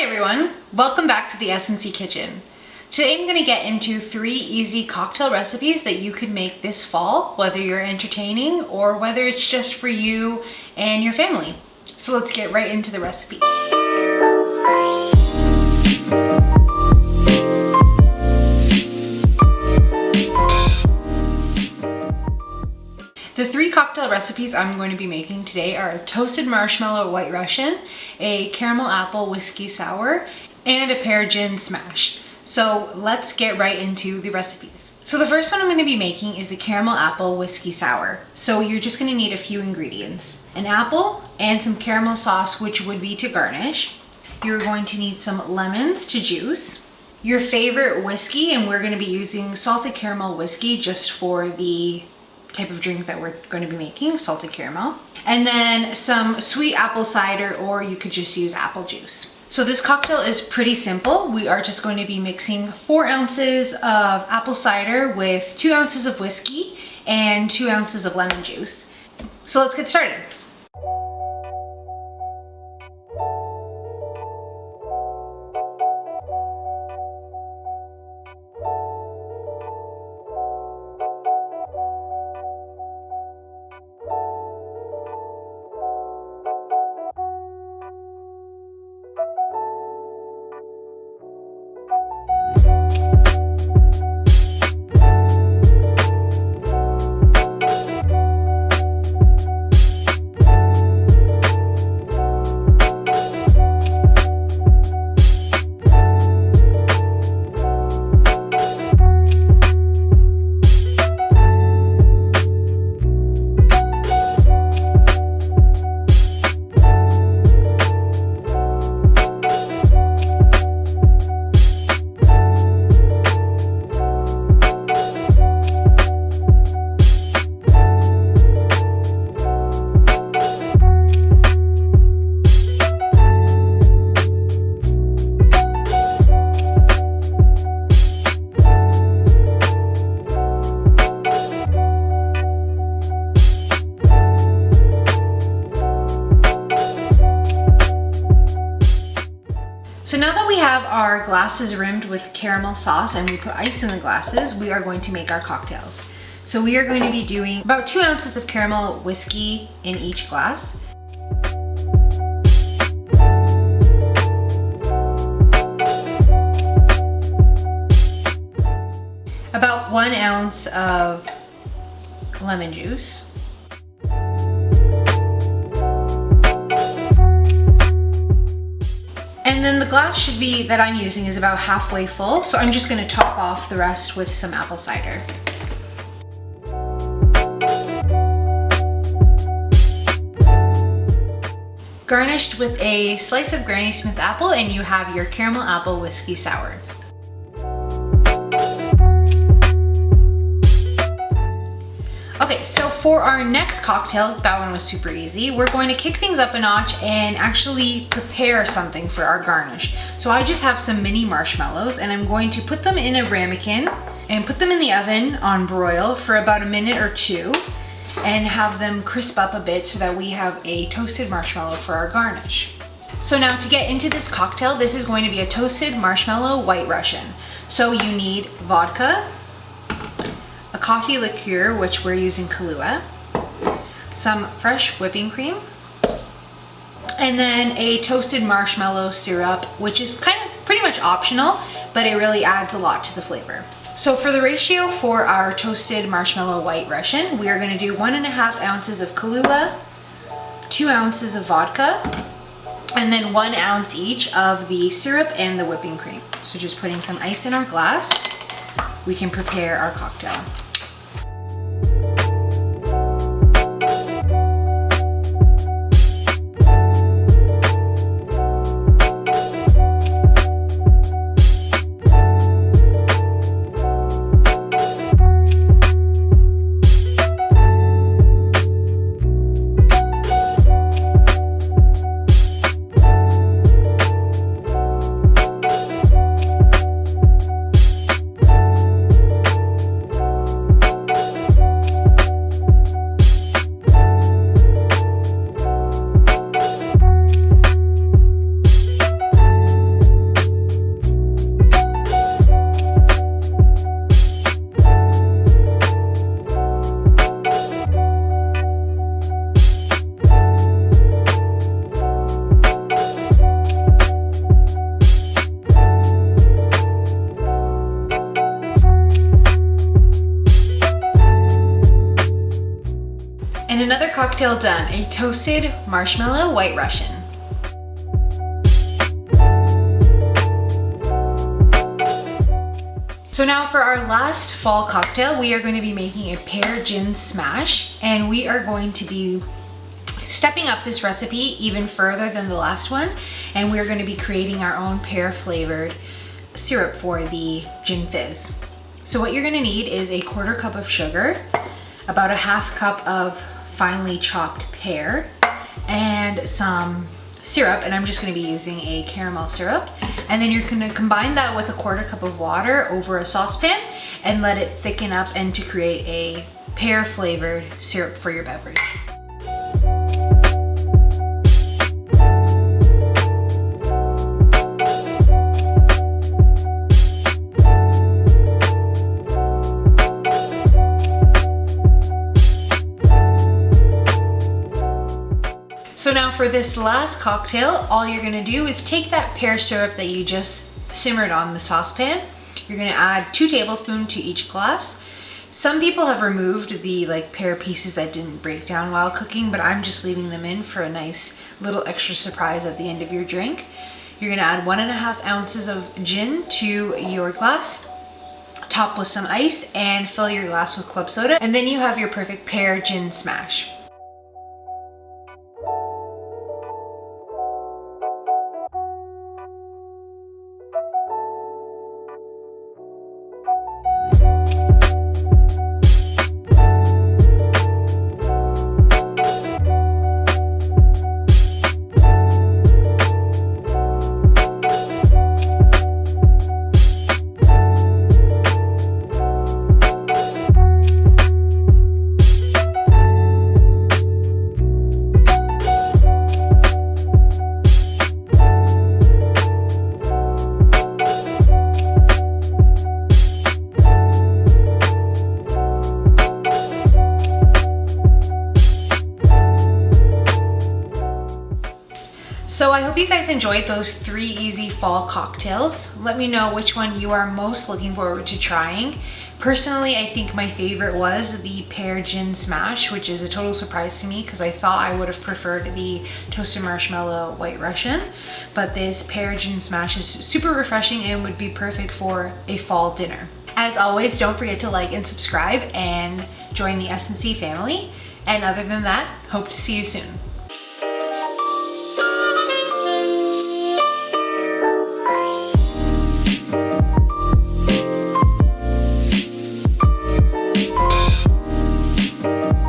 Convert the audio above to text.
Hi everyone, welcome back to the S&C Kitchen. Today I'm going to get into 3 easy cocktail recipes that you could make this fall, whether you're entertaining or whether it's just for you and your family. So let's get right into the recipe. The 3 cocktail recipes I'm going to be making today are a toasted marshmallow white Russian, a caramel apple whiskey sour, and a pear gin smash. So let's get right into the recipes. So the first one I'm going to be making is the caramel apple whiskey sour. So you're just going to need a few ingredients. An apple and some caramel sauce, which would be to garnish. You're going to need some lemons to juice. Your favorite whiskey, and we're going to be using salted caramel whiskey just for the type of drink that we're going to be making, salted caramel. And then some sweet apple cider, or you could just use apple juice. So this cocktail is pretty simple. We are just going to be mixing 4 ounces of apple cider with 2 ounces of whiskey and 2 ounces of lemon juice. So let's get started. So now that we have our glasses rimmed with caramel sauce and we put ice in the glasses, we are going to make our cocktails. So we are going to be doing about 2 ounces of caramel whiskey in each glass. About 1 ounce of lemon juice. And then the glass should be, that I'm using, is about halfway full, so I'm just going to top off the rest with some apple cider. Garnished with a slice of Granny Smith apple, and you have your caramel apple whiskey sour. Okay, so for our next cocktail, that one was super easy. We're going to kick things up a notch and actually prepare something for our garnish. So I just have some mini marshmallows, and I'm going to put them in a ramekin and put them in the oven on broil for about a minute or 2 and have them crisp up a bit so that we have a toasted marshmallow for our garnish. So now to get into this cocktail, this is going to be a toasted marshmallow white Russian. So you need vodka, a coffee liqueur, which we're using Kahlua, some fresh whipping cream, and then a toasted marshmallow syrup, which is kind of pretty much optional, but it really adds a lot to the flavor. So for the ratio for our toasted marshmallow white Russian, we are going to do 1.5 ounces of Kahlua, 2 ounces of vodka, and then 1 ounce each of the syrup and the whipping cream. So just putting some ice in our glass, we can prepare our cocktail. Another cocktail done, a toasted marshmallow white Russian. So now for our last fall cocktail, we are going to be making a Pear Gin Smash, and we are going to be stepping up this recipe even further than the last one, and we're going to be creating our own pear flavored syrup for the gin fizz. So what you're going to need is a 1/4 cup of sugar, about a 1/2 cup of finely chopped pear, and some syrup, and I'm just going to be using a caramel syrup. And then you're going to combine that with a 1/4 cup of water over a saucepan and let it thicken up and to create a pear flavored syrup for your beverage. So now for this last cocktail, all you're gonna do is take that pear syrup that you just simmered on the saucepan. You're gonna add 2 tablespoons to each glass. Some people have removed the pear pieces that didn't break down while cooking, but I'm just leaving them in for a nice little extra surprise at the end of your drink. You're gonna add 1.5 ounces of gin to your glass, top with some ice, and fill your glass with club soda. And then you have your perfect Pear Gin Smash. So I hope you guys enjoyed those 3 easy fall cocktails. Let me know which one you are most looking forward to trying. Personally, I think my favorite was the Pear Gin Smash, which is a total surprise to me because I thought I would have preferred the toasted marshmallow white Russian. But this Pear Gin Smash is super refreshing and would be perfect for a fall dinner. As always, don't forget to like and subscribe and join the S&C family. And other than that, hope to see you soon.